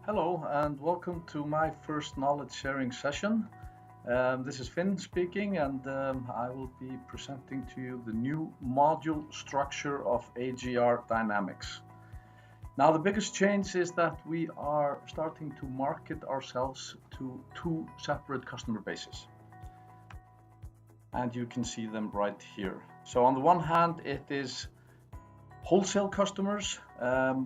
Hello and welcome to my first knowledge sharing session. This is Finn speaking, and I will be presenting to you the new module structure of AGR Dynamics. Now, the biggest change is that we are starting to market ourselves to two separate customer bases. And you can see them right here. So on the one hand, it is wholesale customers,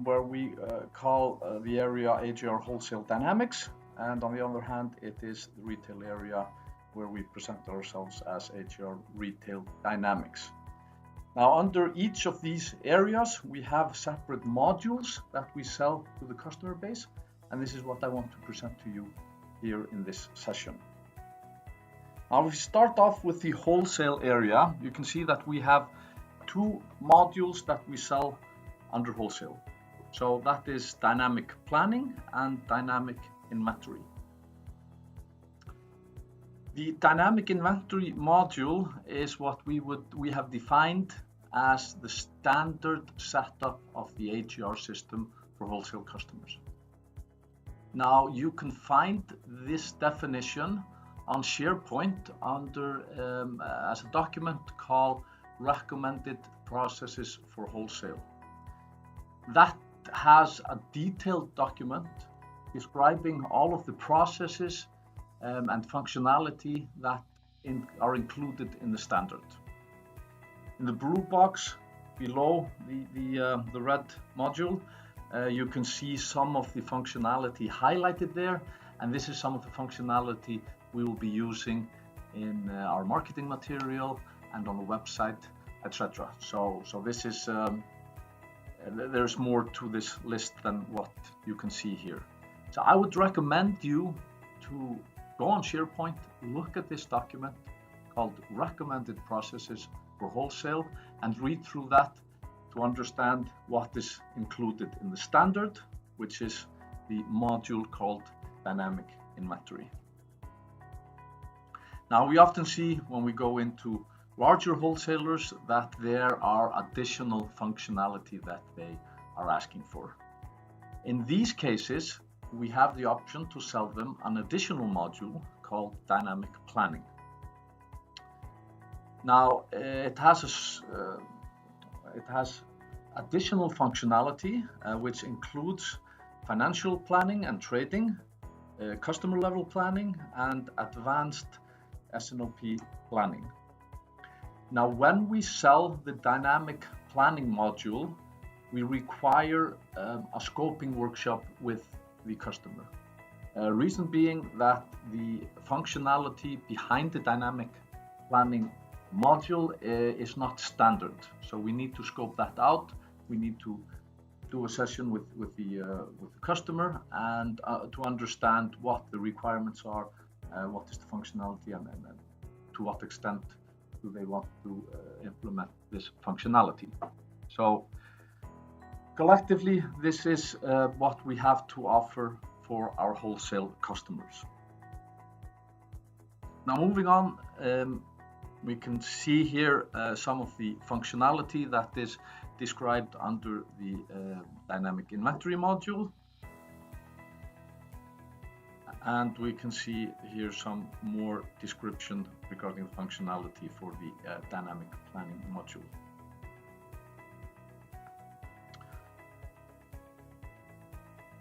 where we call the area AGR Wholesale Dynamics, and on the other hand it is the retail area where we present ourselves as AGR Retail Dynamics. Now, under each of these areas we have separate modules that we sell to the customer base, and this is what I want to present to you here in this session. Now, if we start off with the wholesale area, you can see that we have two modules that we sell under wholesale. So that is dynamic planning and dynamic inventory. The dynamic inventory module is what we have defined as the standard setup of the AGR system for wholesale customers. Now, you can find this definition on SharePoint under as a document called Recommended Processes for Wholesale. That has a detailed document describing all of the processes and functionality that are included in the standard. In the blue box below the red module, you can see some of the functionality highlighted there, and this is some of the functionality we will be using in our marketing material and on the website, etc. So this is there's more to this list than what you can see here. So I would recommend you to go on SharePoint, look at this document called Recommended Processes for Wholesale, and read through that to understand what is included in the standard, which is the module called Dynamic Inventory. Now, we often see when we go into larger wholesalers that there are additional functionality that they are asking for. In these cases, we have the option to sell them an additional module called Dynamic Planning. Now, it has additional functionality which includes financial planning and trading, customer level planning, and advanced S&OP planning. Now, when we sell the dynamic planning module, we require a scoping workshop with the customer. Reason being that the functionality behind the dynamic planning module is not standard. So we need to scope that out. We need to do a session with the customer and to understand what the requirements are, what is the functionality, and to what extent do they want to implement this functionality. So collectively, this is what we have to offer for our wholesale customers. Now, moving on, we can see here some of the functionality that is described under the dynamic inventory module. And we can see here some more description regarding the functionality for the dynamic planning module.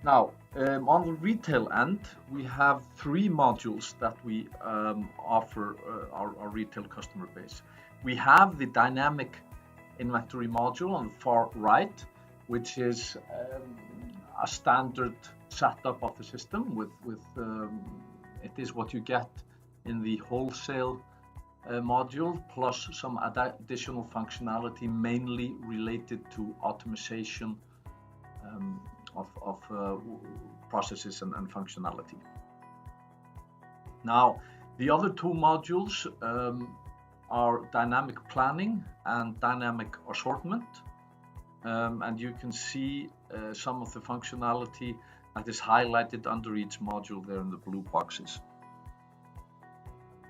Now, on the retail end, we have three modules that we offer our retail customer base. We have the dynamic inventory module on the far right, which is a standard setup of the system with it is what you get in the wholesale module, plus some additional functionality mainly related to optimization of processes and functionality. Now, the other two modules are dynamic planning and dynamic assortment, and you can see some of the functionality that is highlighted under each module there in the blue boxes.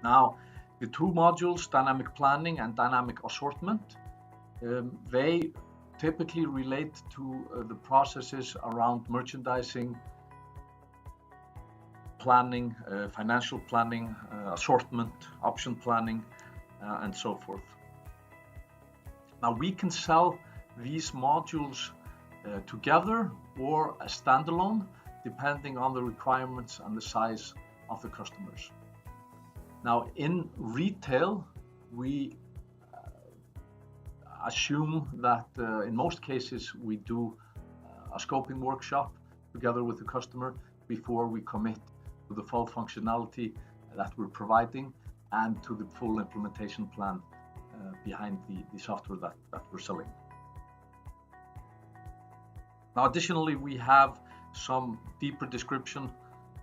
Now, the two modules, dynamic planning and dynamic assortment, they typically relate to the processes around merchandising, planning, financial planning, assortment, option planning, and so forth. Now we can sell these modules together or as standalone, depending on the requirements and the size of the customers. Now in retail, we assume that in most cases we do a scoping workshop together with the customer before we commit to the full functionality that we're providing and to the full implementation plan behind the software that we're selling. Now additionally, we have some deeper description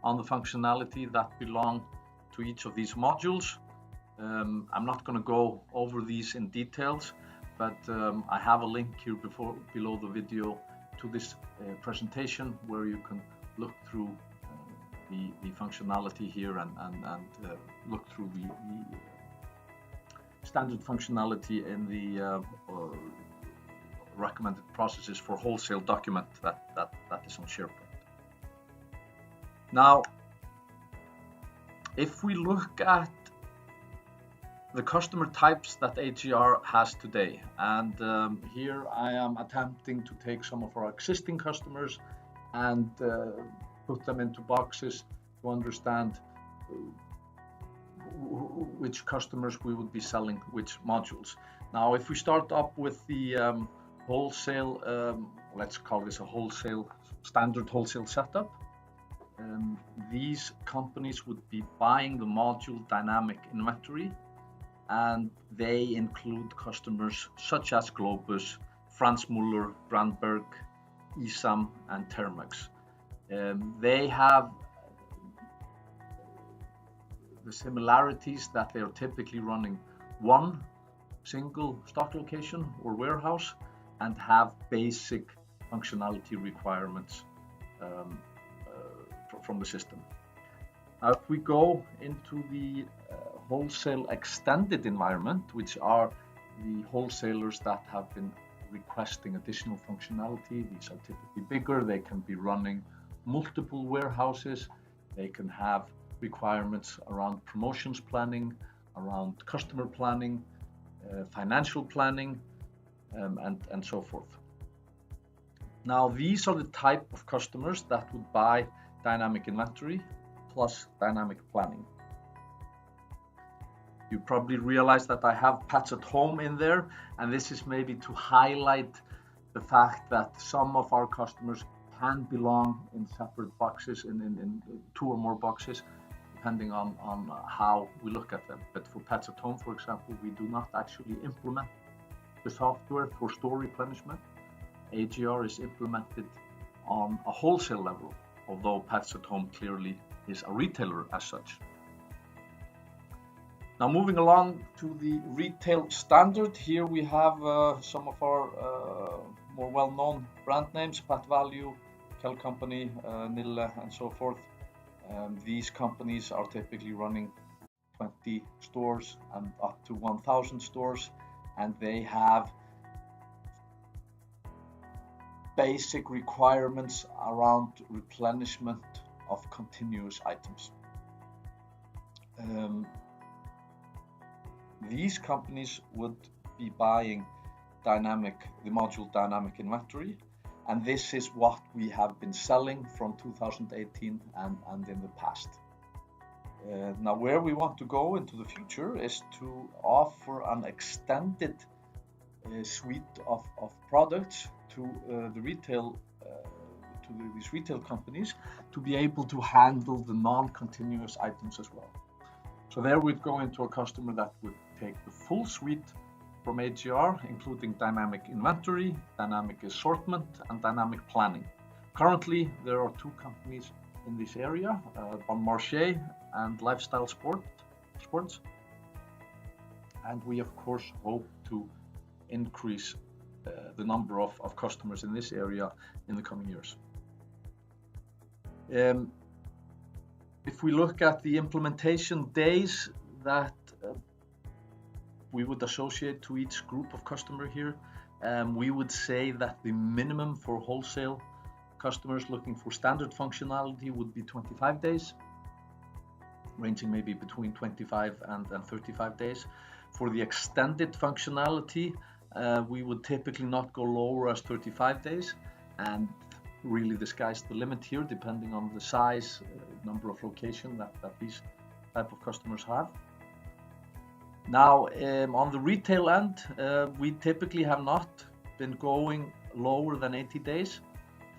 on the functionality that belong to each of these modules. I'm not going to go over these in details, but I have a link here below the video to this presentation where you can look through the functionality here and look through the standard functionality in the recommended processes for wholesale document that is on SharePoint. Now, if we look at the customer types that AGR has today, and here I am attempting to take some of our existing customers and put them into boxes to understand which customers we would be selling which modules. Now, if we start up with the wholesale, let's call this a wholesale, standard wholesale setup, these companies would be buying the module dynamic inventory, and they include customers such as Globus, Franz Müller, Brandberg, Isam, and Thermex. They have the similarities that they are typically running one single stock location or warehouse and have basic functionality requirements from the system. Now, if we go into the wholesale extended environment, which are the wholesalers that have been requesting additional functionality, these are typically bigger, they can be running multiple warehouses, they can have requirements around promotions planning, around customer planning, financial planning, and so forth. Now, these are the type of customers that would buy dynamic inventory plus dynamic planning. You probably realize that I have pets at home in there, and this is maybe to highlight the fact that some of our customers can belong in separate boxes, in two or more boxes, depending on how we look at them. But for pets at home, for example, we do not actually implement the software for store replenishment. AGR is implemented on a wholesale level, although pets at home clearly is a retailer as such. Now, moving along to the retail standard, here we have some of our more well-known brand names, Pet Value, Kell Company, Nille, and so forth. These companies are typically running 20 stores and up to 1,000 stores, and they have basic requirements around replenishment of continuous items. These companies would be buying the module dynamic inventory, and this is what we have been selling from 2018 and in the past. Now, where we want to go into the future is to offer an extended suite of products to these retail companies to be able to handle the non-continuous items as well. So there we'd go into a customer that would take the full suite from AGR, including dynamic inventory, dynamic assortment, and dynamic planning. Currently, there are two companies in this area, Bon Marché and Lifestyle Sports. And we, of course, hope to increase the number of customers in this area in the coming years. If we look at the implementation days that we would associate to each group of customer here, we would say that the minimum for wholesale customers looking for standard functionality would be 25 days. ranging maybe between 25 and 35 days. For the extended functionality, we would typically not go lower as 35 days, and really the sky's the limit here, depending on the size, number of locations that these type of customers have. Now, on the retail end, we typically have not been going lower than 80 days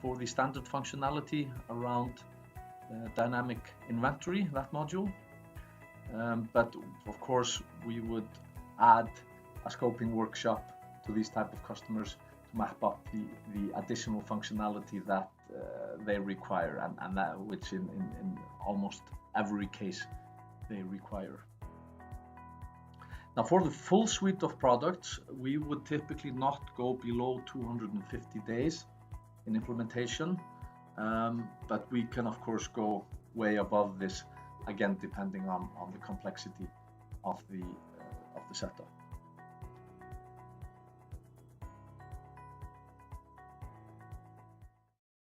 for the standard functionality around dynamic inventory, that module. But of course, we would add a scoping workshop to these type of customers to map up the additional functionality that they require, and that which in almost every case they require. Now, for the full suite of products, we would typically not go below 250 days in implementation, but we can of course go way above this, again depending on the complexity of the setup.